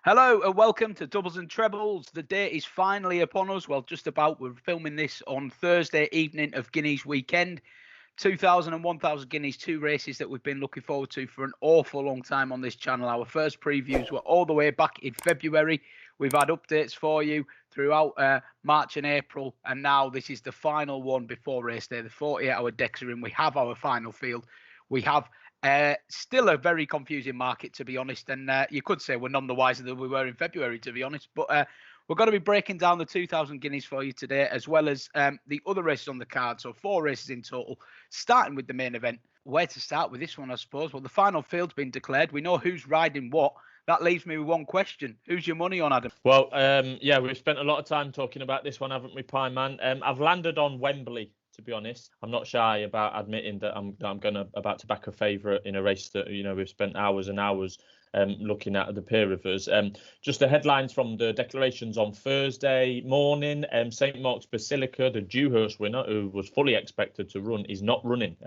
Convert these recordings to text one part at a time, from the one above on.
Hello and welcome to Doubles and Trebles. The day is finally upon us. Well, just about. We're filming this on Thursday evening of Guineas weekend. 2,000 and 1,000 Guineas, two races that we've been looking forward to for an awful long time on this channel. Our first previews were all the way back in February. We've had updates for you throughout March and April. And now this is the final one before race day. The 48-hour decks are in. We have our final field. We have still a very confusing market, to be honest. And you could say we're none the wiser than we were in February, to be honest. But we're going to be breaking down the 2,000 Guineas for you today, as well as the other races on the card. So 4 races in total, starting with the main event. Where to start with this one, I suppose? Well, the final field's been declared. We know who's riding what. That leaves me with one question. Who's your money on, Adam? Well, yeah, we've spent a lot of time talking about this one, haven't we, Pieman? I've landed on Wembley. To be honest, I'm not shy about admitting that I'm about to back a favourite in a race that we've spent hours and hours looking at the pair of us. Just the headlines from the declarations on Thursday morning. St Mark's Basilica, the Dewhurst winner, who was fully expected to run, is not running.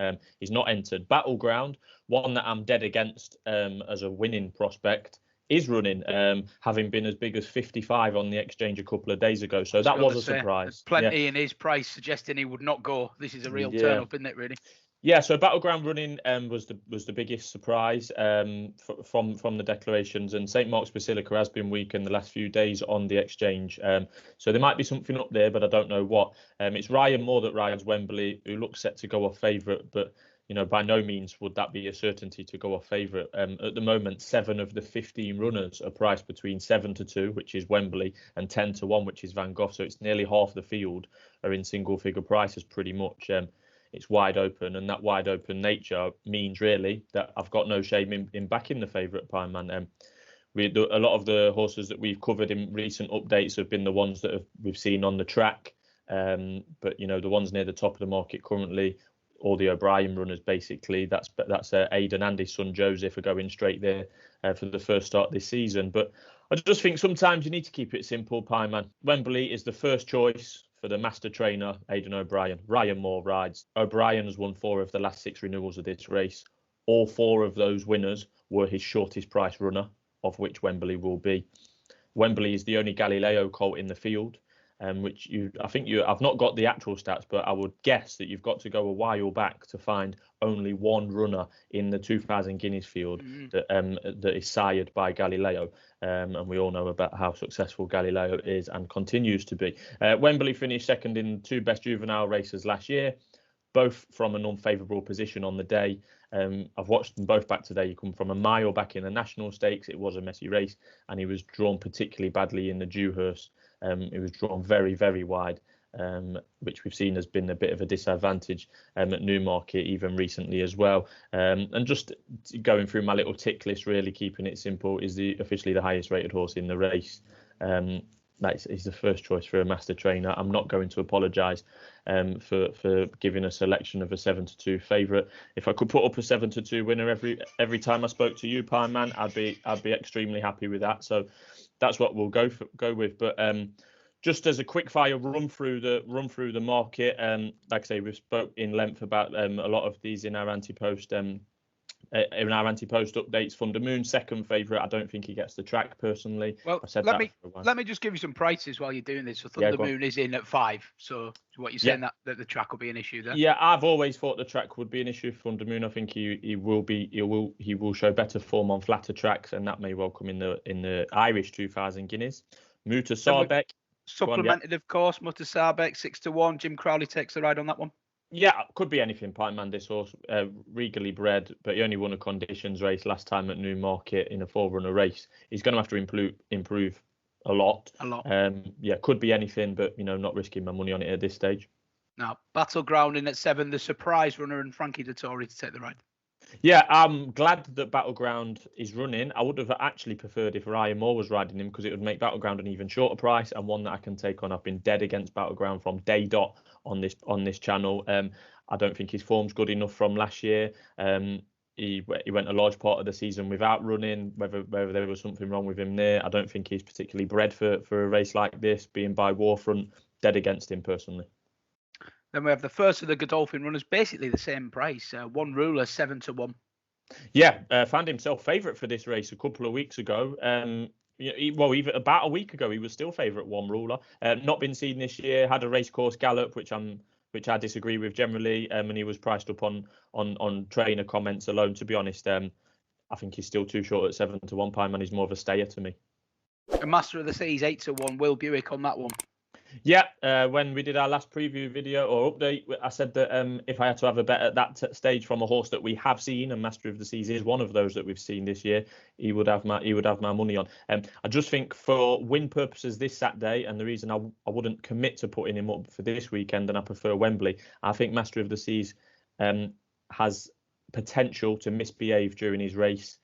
He's not entered. Battleground, one that I'm dead against as a winning prospect, is running, having been as big as 55 on the exchange a couple of days ago. So that was a surprise. Plenty in his price suggesting he would not go. This is a real turn up, isn't it, really? Yeah, so Battleground running was the biggest surprise from the declarations, and St Mark's Basilica has been weak in the last few days on the exchange. So there might be something up there, but I don't know what. It's Ryan Moore that rides Wembley, who looks set to go off favourite, but by no means would that be a certainty to go off favourite. At the moment, 7 of the 15 runners are priced between 7-2, which is Wembley, and 10-1, which is Van Gogh. So it's nearly half the field are in single figure prices pretty much. It's wide open, and that wide open nature means really that I've got no shame in backing the favourite, Pieman. A lot of the horses that we've covered in recent updates have been the ones that we've seen on the track. But the ones near the top of the market currently, all the O'Brien runners, basically, that's Aidan and his son Joseph are going straight there for the first start this season. But I just think sometimes you need to keep it simple, Pieman. Wembley is the first choice for the master trainer, Aidan O'Brien. Ryan Moore rides. O'Brien has won 4 of the last 6 renewals of this race. All 4 of those winners were his shortest price runner, of which Wembley will be. Wembley is the only Galileo colt in the field. I've not got the actual stats, but I would guess that you've got to go a while back to find only one runner in the 2,000 Guineas field that is sired by Galileo. And we all know about how successful Galileo is and continues to be. Wembley finished second in 2 best juvenile races last year, both from an unfavourable position on the day. I've watched them both back today. You come from a mile back in the National Stakes. It was a messy race, and he was drawn particularly badly in the Dewhurst. It was drawn very, very wide, which we've seen has been a bit of a disadvantage at Newmarket even recently as well. And just going through my little tick list, really keeping it simple, is officially the highest rated horse in the race. He's the first choice for a master trainer. I'm not going to apologise for giving a selection of a 7-2 favourite. If I could put up a 7-2 winner every time I spoke to you, Pieman, I'd be extremely happy with that. So that's what we'll go with. But just as a quick fire run through the market, like I say, we've spoke in length about a lot of these in our anti-post updates. Thundermoon, second favourite. I don't think he gets the track personally. Well, let me just give you some prices while you're doing this. So Thundermoon is in at 5. So what you're saying that the track will be an issue there? Yeah, I've always thought the track would be an issue for Thundermoon. I think he will show better form on flatter tracks, and that may well come in the Irish 2,000 Guineas. Muta Sarbek. Supplemented, of course. Muta Sarbek 6-1. Jim Crowley takes the ride on that one. Yeah, could be anything, Pieman, this horse. Regally bred, but he only won a conditions race last time at Newmarket in a 4-runner race. He's going to have to improve a lot. Could be anything, but not risking my money on it at this stage. Now, Battleground in at 7, the surprise runner, and Frankie Dettori to take the ride. Yeah, I'm glad that Battleground is running. I would have actually preferred if Ryan Moore was riding him, because it would make Battleground an even shorter price and one that I can take on. I've been dead against Battleground from day dot on this channel. I don't think his form's good enough from last year. He went a large part of the season without running, whether there was something wrong with him there. I don't think he's particularly bred for a race like this, being by Warfront. Dead against him personally. Then we have the first of the Godolphin runners, basically the same price. One ruler, 7-1. Yeah, found himself favourite for this race a couple of weeks ago. Well, even about a week ago, he was still favourite one ruler. Not been seen this year. Had a racecourse gallop, which I disagree with generally, and he was priced up on trainer comments alone. To be honest, I think he's still too short at 7-1. Pieman. He's more of a stayer to me. A Master of the Seas 8-1. Will Buick on that one. Yeah, when we did our last preview video or update, I said that if I had to have a bet at that stage from a horse that we have seen, and Master of the Seas is one of those that we've seen this year, he would have my money on. I just think for win purposes this Saturday, and the reason I wouldn't commit to putting him up for this weekend, and I prefer Wembley, I think Master of the Seas has potential to misbehave during his race,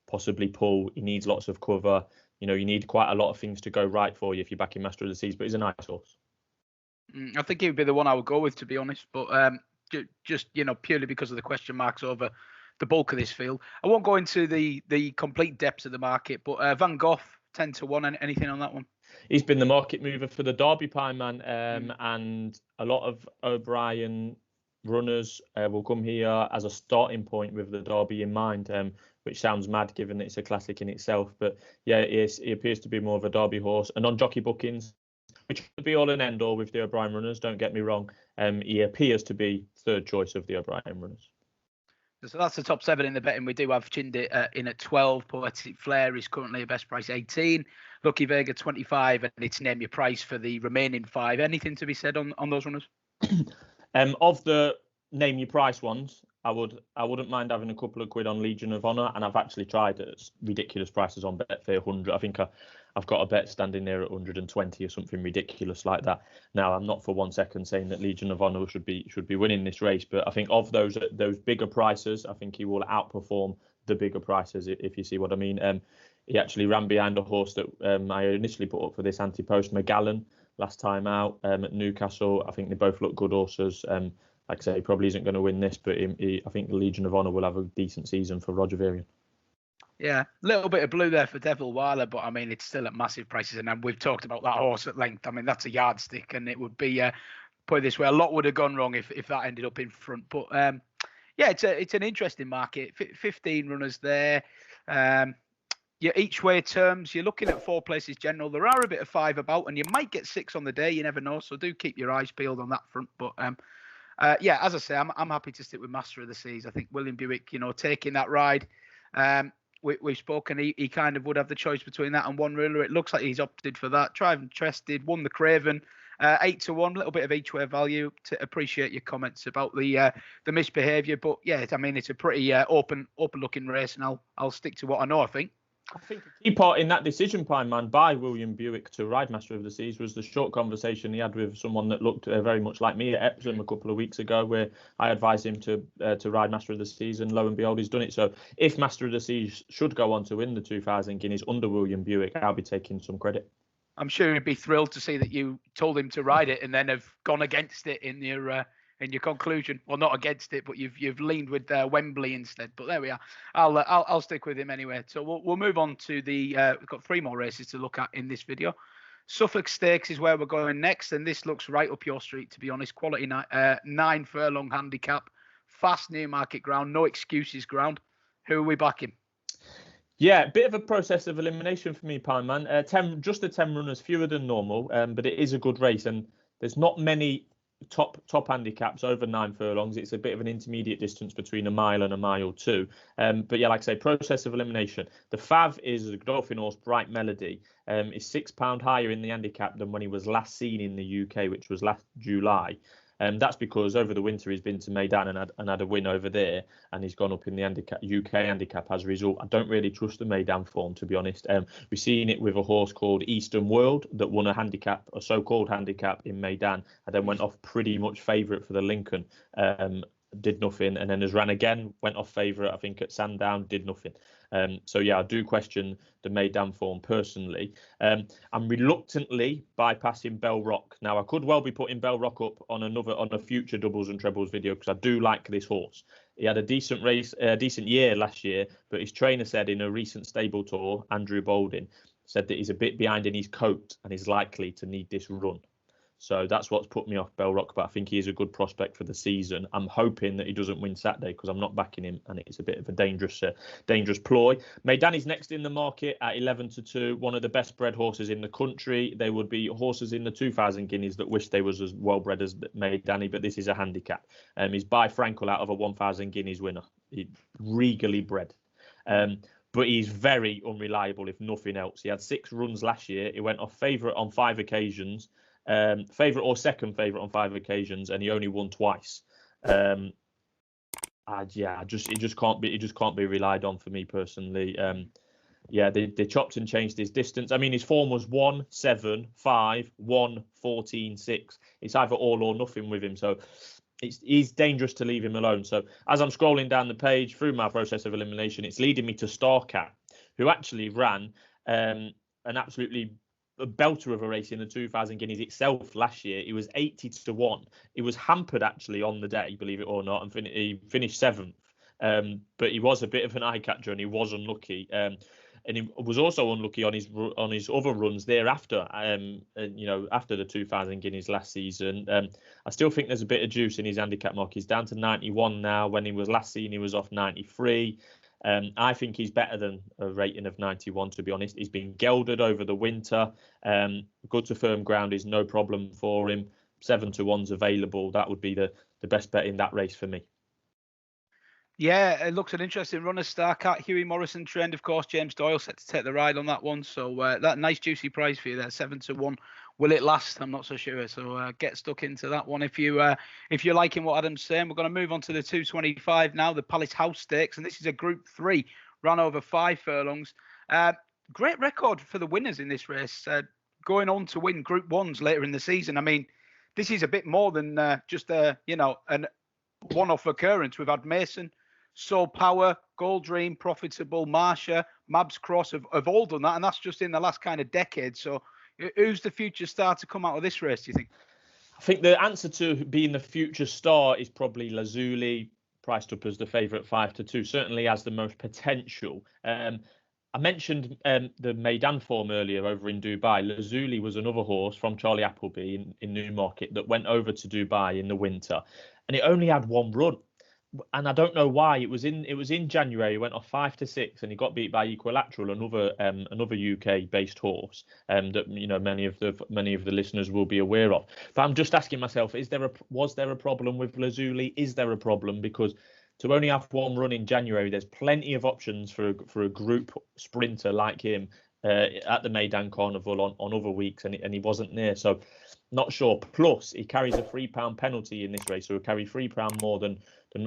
possibly pull. He needs lots of cover. You need quite a lot of things to go right for you if you're backing Master of the Seas, but he's a nice horse. I think he would be the one I would go with, to be honest, but just purely because of the question marks over the bulk of this field. I won't go into the complete depths of the market, but Van Gogh 10-1. Anything on that one? He's been the market mover for the Derby, Pieman, and a lot of O'Brien runners will come here as a starting point with the Derby in mind, which sounds mad given that it's a classic in itself. But yeah, he appears to be more of a Derby horse. And on jockey bookings, which could be all and end all with the O'Brien runners, don't get me wrong, he appears to be third choice of the O'Brien runners. So that's the top 7 in the betting. We do have Chindit in at 12. Poetic Flair is currently a best price 18. Lucky Vega 25, and it's name your price for the remaining 5. Anything to be said on those runners? Of the name your price ones, I wouldn't mind having a couple of quid on Legion of Honor, and I've actually tried at ridiculous prices on Betfair 100. I think I've got a bet standing there at 120 or something ridiculous like that. Now, I'm not for 1 second saying that Legion of Honor should be winning this race, but I think of those bigger prices, I think he will outperform the bigger prices, if you see what I mean. He actually ran behind a horse that I initially put up for this anti-post, Magallan, last time out at Newcastle. I think they both look good horses. Like I say, he probably isn't going to win this, but I think the Legion of Honor will have a decent season for Roger Varian. Yeah, a little bit of blue there for Devil Wilder, but I mean, it's still at massive prices. And we've talked about that horse at length. I mean, that's a yardstick, and it would be, put it this way, a lot would have gone wrong if that ended up in front. But yeah, it's an interesting market. 15 runners there. Each way terms, you're looking at 4 places general. There are a bit of 5 about, and you might get 6 on the day. You never know. So do keep your eyes peeled on that front. But yeah, as I say, I'm happy to stick with Master of the Seas. I think William Buick, taking that ride. We've spoken. He kind of would have the choice between that and one ruler. It looks like he's opted for that. Tried and tested, won the Craven, 8-1. A little bit of each way value. To appreciate your comments about the misbehaviour, but yeah, I mean, it's a pretty open looking race, and I'll stick to what I know. I think a key part in that decision, Pieman, by William Buick to ride Master of the Seas was the short conversation he had with someone that looked very much like me at Epsom a couple of weeks ago, where I advised him to ride Master of the Seas, and lo and behold, he's done it. So if Master of the Seas should go on to win the 2,000 Guineas under William Buick, I'll be taking some credit. I'm sure he'd be thrilled to see that you told him to ride it and then have gone against it in your conclusion. Well, not against it, but you've leaned with Wembley instead. But there we are. I'll stick with him anyway. So we'll move on to the. We've got 3 more races to look at in this video. Suffolk Stakes is where we're going next, and this looks right up your street, to be honest. Quality 9 furlong handicap, fast Newmarket ground, no excuses ground. Who are we backing? Yeah, bit of a process of elimination for me, Pieman. Just the 10 runners, fewer than normal, but it is a good race, and there's not many top handicaps over 9 furlongs. It's a bit of an intermediate distance between a mile and a mile 2. But yeah, like I say, process of elimination. The Fav is the Godolphin horse Bright Melody. Is £6 higher in the handicap than when he was last seen in the UK, which was last July. That's because over the winter he's been to Meydan and had a win over there, and he's gone up in the UK handicap as a result. I don't really trust the Meydan form, to be honest. We've seen it with a horse called Eastern World that won a so-called handicap in Meydan, and then went off pretty much favourite for the Lincoln. Did nothing, and then has ran again, went off favourite, I think, at Sandown, did nothing. So yeah, I do question the Meydan form personally. I'm reluctantly bypassing Bell Rock. Now, I could well be putting Bell Rock up on a future doubles and trebles video, because I do like this horse. He had a decent year last year, but his trainer said in a recent stable tour, Andrew Balding, said that he's a bit behind in his coat and is likely to need this run. So that's what's put me off Bell Rock, but I think he is a good prospect for the season. I'm hoping that he doesn't win Saturday because I'm not backing him, and it's a bit of a dangerous ploy. Meidani's next in the market at 11-2, one of the best bred horses in the country. There would be horses in the 2,000 guineas that wish they was as well bred as Meidani, but this is a handicap. He's by Frankel out of a 1,000 guineas winner. He's regally bred. But he's very unreliable, if nothing else. He had 6 runs last year. He went off favourite on 5 occasions, favourite or second favourite on 5 occasions, and he only won twice. It just can't be relied on for me personally. They chopped and changed his distance. I mean, his form was 1, 7, 5, 1, 14, 6. It's either all or nothing with him. So he's dangerous to leave him alone. So as I'm scrolling down the page through my process of elimination, it's leading me to Starcat, who actually ran an absolutely belter of a race in the 2,000 guineas itself last year. He was 80-1. He was hampered actually on the day, believe it or not, and he finished 7th. But he was a bit of an eye catcher and he was unlucky. And he was also unlucky on his other runs thereafter. After the 2,000 guineas last season, I still think there's a bit of juice in his handicap mark. He's down to 91 now. When he was last seen, he was off 93. I think he's better than a rating of 91, to be honest. He's been gelded over the winter. Good to firm ground is no problem for him. 7-1's available. That would be the best bet in that race for me. Yeah, it looks an interesting runner. Starcat, Huey Morrison trend, of course. James Doyle set to take the ride on that one. So that nice juicy price for you there, 7-1. Will it last? I'm not so sure. So get stuck into that one if you're liking what Adam's saying. We're going to move on to the 225 now, the Palace House Stakes, and this is a Group 3, ran over 5 furlongs. Great record for the winners in this race, going on to win Group 1s later in the season. I mean, this is a bit more than just an one-off occurrence. We've had Mason, Soul Power, Gold Dream, Profitable, Marsha, Mabs Cross have all done that, and that's just in the last kind of decade. So who's the future star to come out of this race, do you think? I think the answer to being the future star is probably Lazuli, priced up as the favourite 5-2, certainly has the most potential. I mentioned the Meydan form earlier over in Dubai. Lazuli was another horse from Charlie Appleby in Newmarket that went over to Dubai in the winter, and it only had 1 run. And I don't know why. It was in January. He went off 5-6, and he got beat by Equilateral, another UK-based horse, that many of the listeners will be aware of. But I'm just asking myself: was there a problem with Lazuli? Is there a problem? Because to only have 1 run in January, there's plenty of options for a group sprinter like him at the Meydan Carnival on other weeks, and he wasn't there. So not sure. Plus, he carries a £3 penalty in this race, so he'll carry £3 more than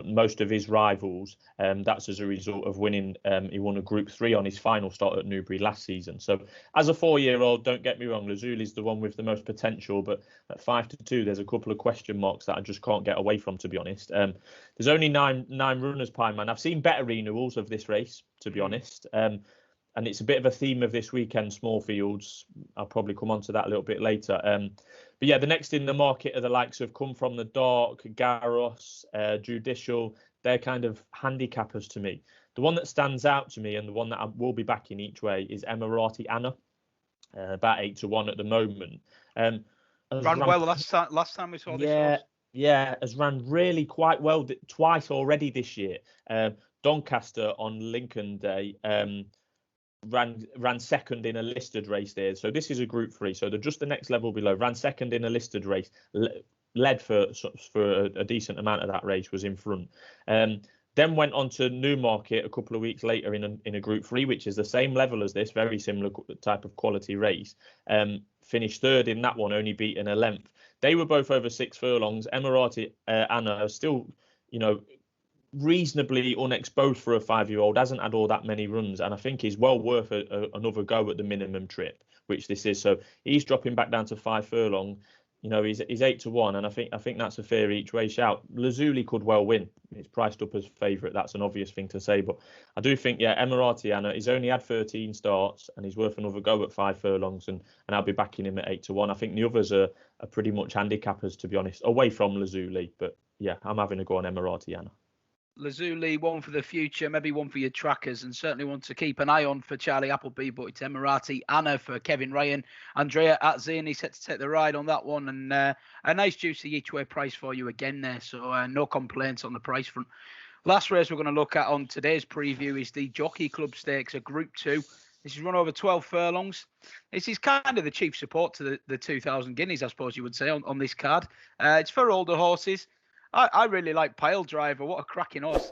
most of his rivals. That's as a result of winning. He won a Group 3 on his final start at Newbury last season. So as a 4-year-old, don't get me wrong, Lazuli's the one with the most potential, but at 5-2, there's a couple of question marks that I just can't get away from, to be honest. There's only nine runners, Pieman. I've seen better renewals of this race, to be honest. And it's a bit of a theme of this weekend, small fields. I'll probably come on to that a little bit later. But yeah, the next in the market are the likes of Come From the Dark, Garros, Judicial. They're kind of handicappers to me. The one that stands out to me and the one that I will be backing each way is Emaraaty Ana, about 8-1 at the moment. Ran well last time we saw this horse. Yeah, has ran really quite well twice already this year. Doncaster on Lincoln Day. Ran second in a listed race there. So this is a Group 3. So they're just the next level below. Ran second in a listed race. Led for a decent amount of that race, was in front. Then went on to Newmarket a couple of weeks later in a Group 3, which is the same level as this, very similar type of quality race. Finished third in that one, only beaten a length. They were both over 6 furlongs. Emaraaty Ana still, reasonably unexposed for a 5-year-old, hasn't had all that many runs, and I think he's well worth another go at the minimum trip, which this is. So he's dropping back down to 5 furlong. He's 8-1, and I think that's a fair each way shout. Lazuli could well win. It's priced up as favourite. That's an obvious thing to say, but I do think, Emaraaty Ana, he's only had 13 starts, and he's worth another go at 5 furlongs, and I'll be backing him at 8-1. I think the others are pretty much handicappers, to be honest, away from Lazuli. But yeah, I'm having a go on Emaraaty Ana. Lazuli, one for the future, maybe one for your trackers, and certainly one to keep an eye on for Charlie Appleby. But it's Emaraaty Ana for Kevin Ryan. Andrea at Zini set to take the ride on that one, and a nice juicy each way price for you again there. So no complaints on the price front. Last race we're going to look at on today's preview is the Jockey Club Stakes, a Group 2. This is run over 12 furlongs. This is kind of the chief support to the 2,000 guineas, I suppose you would say, on this card. It's for older horses. I really like Pile Driver. What a cracking horse.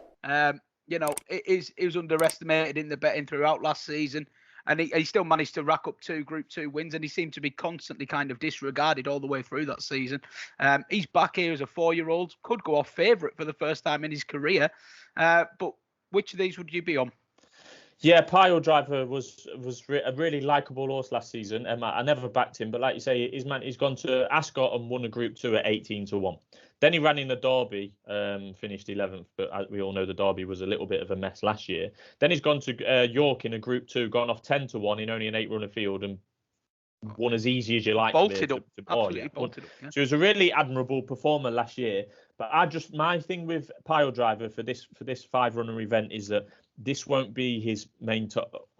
He was underestimated in the betting throughout last season. And he still managed to rack up 2 Group 2 wins, and he seemed to be constantly kind of disregarded all the way through that season. He's back here as a 4-year-old, could go off favourite for the first time in his career. But which of these would you be on? Yeah, Pile Driver was a really likeable horse last season. I never backed him, but like you say, he's gone to Ascot and won a Group 2 at 18-1. Then he ran in the Derby, finished 11th, but as we all know, the Derby was a little bit of a mess last year. Then he's gone to York in a Group 2, gone off 10-1 in only an 8-runner field and won as easy as you like. Bolted up. Bolted up. Yeah. So he was a really admirable performer last year. But my thing with Pile Driver for this 5-runner event is that this won't be his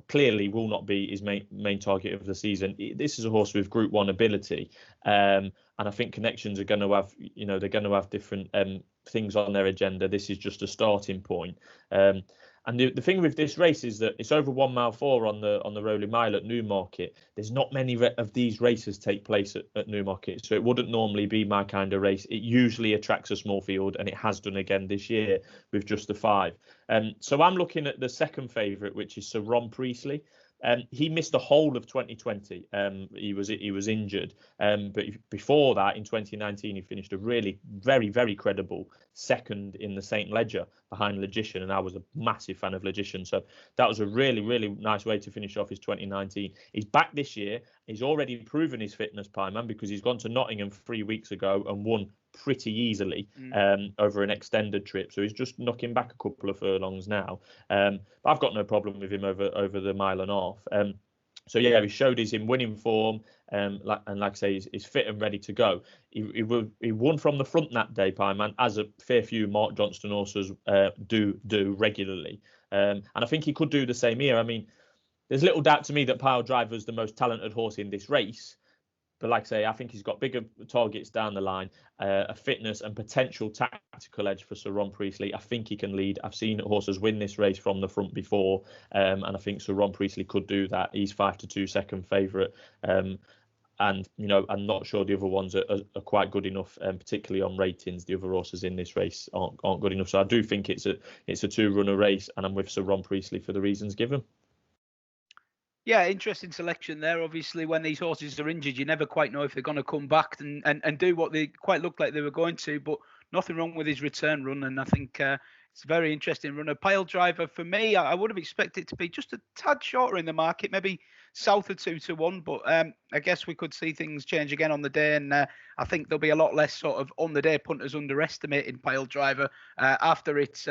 clearly will not be his main target of the season. This is a horse with Group 1 ability. And I think Connections are going to have, they're going to have different things on their agenda. This is just a starting point. And the thing with this race is that it's over 1 mile 4 on the Rolling Mile at Newmarket. There's not many of these races take place at Newmarket, so it wouldn't normally be my kind of race. It usually attracts a small field, and it has done again this year with just the 5. So I'm looking at the second favourite, which is Sir Ron Priestley. He missed the whole of 2020. He was injured. But before that, in 2019, he finished a really very, very credible second in the St. Leger behind Logician. And I was a massive fan of Logician. So that was a really, really nice way to finish off his 2019. He's back this year. He's already proven his fitness, Pieman, because he's gone to Nottingham 3 weeks ago and won pretty easily over an extended trip. So he's just knocking back a couple of furlongs now. But I've got no problem with him over the 1.5 miles. So yeah, he showed he's in winning form, and like I say, he's fit and ready to go. He won from the front that day, Pieman, as a fair few Mark Johnston horses do regularly. And I think he could do the same here. I mean, there's little doubt to me that Pile Driver is the most talented horse in this race. But like I say, I think he's got bigger targets down the line, a fitness and potential tactical edge for Sir Ron Priestley. I think he can lead. I've seen horses win this race from the front before, and I think Sir Ron Priestley could do that. He's 5-2 second favourite. And, I'm not sure the other ones are quite good enough, particularly on ratings. The other horses in this race aren't good enough. So I do think it's a 2-runner race, and I'm with Sir Ron Priestley for the reasons given. Yeah, interesting selection there. Obviously, when these horses are injured, you never quite know if they're going to come back and do what they quite looked like they were going to. But nothing wrong with his return run, and I think it's a very interesting run. A Pile Driver, for me, I would have expected it to be just a tad shorter in the market, maybe south of 2-1. But I guess we could see things change again on the day, and I think there'll be a lot less sort of on the day punters underestimating Pile Driver after its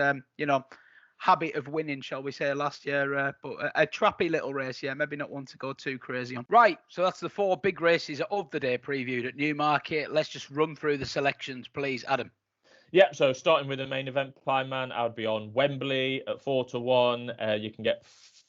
habit of winning, shall we say, last year, but a trappy little race, maybe not one to go too crazy on. Right, so that's the 4 big races of the day previewed at Newmarket. Let's just run through the selections, please, Adam. Yeah, so starting with the main event, Pieman, I would be on Wembley at 4-1. You can get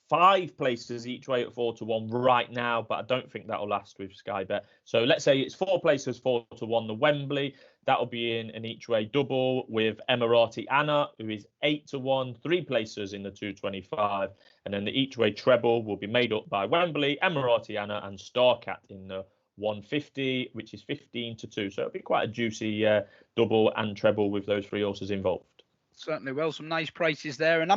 5 places each way at 4-1 right now, but I don't think that'll last with Sky Bet. So let's say it's 4 places 4-1. The Wembley, that'll be in an each way double with Emaraaty Ana, who is 8-1, 3 places in the 225, and then the each way treble will be made up by Wembley, Emaraaty Ana, and Starcat in the 150, which is 15-2. So it'll be quite a juicy double and treble with those 3 horses involved. Certainly, well, some nice prices there. And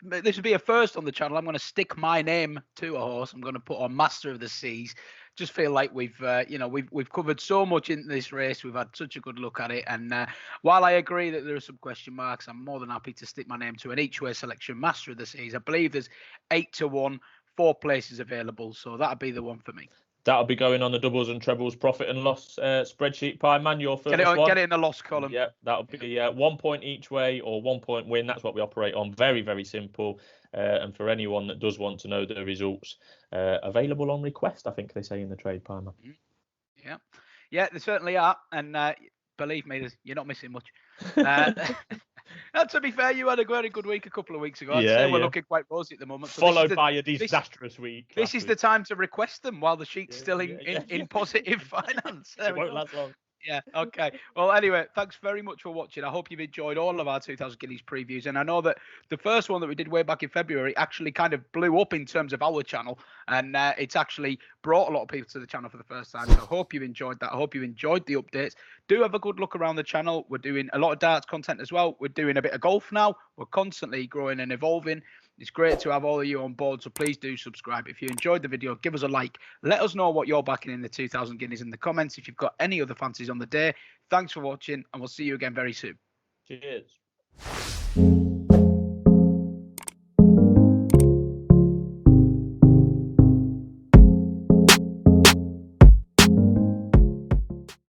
this will be a first on the channel. I'm going to stick my name to a horse. I'm going to put on Master of the Seas. Just feel like we've covered so much in this race. We've had such a good look at it. And while I agree that there are some question marks, I'm more than happy to stick my name to an each way selection, Master of the Seas. I believe there's 8-1, 4 places available. So that'll be the one for me. That'll be going on the doubles and trebles profit and loss spreadsheet. Pieman, your first one. Get it in the loss column. Yeah, that'll be 1 point each way or 1 point win. That's what we operate on. Very, very simple. And for anyone that does want to know the results, available on request, I think they say in the trade, Pieman. Yeah, they certainly are. And believe me, you're not missing much. And to be fair, you had a very good week a couple of weeks ago. I'd Yeah, say we're yeah. looking quite rosy at the moment. So Followed by a disastrous week. This is the time to request them while the sheet's still in Yeah. positive finance. There It we won't go. last long. Yeah, okay. Well, anyway, thanks very much for watching. I hope you've enjoyed all of our 2000 Guineas previews. And I know that the first one that we did way back in February actually kind of blew up in terms of our channel. And it's actually brought a lot of people to the channel for the first time. So I hope you enjoyed that. I hope you enjoyed the updates. Do have a good look around the channel. We're doing a lot of darts content as well. We're doing a bit of golf now. We're constantly growing and evolving. It's great to have all of you on board, so please do subscribe. If you enjoyed the video, give us a like. Let us know what you're backing in the 2000 Guineas in the comments. If you've got any other fancies on the day, thanks for watching, and we'll see you again very soon. Cheers.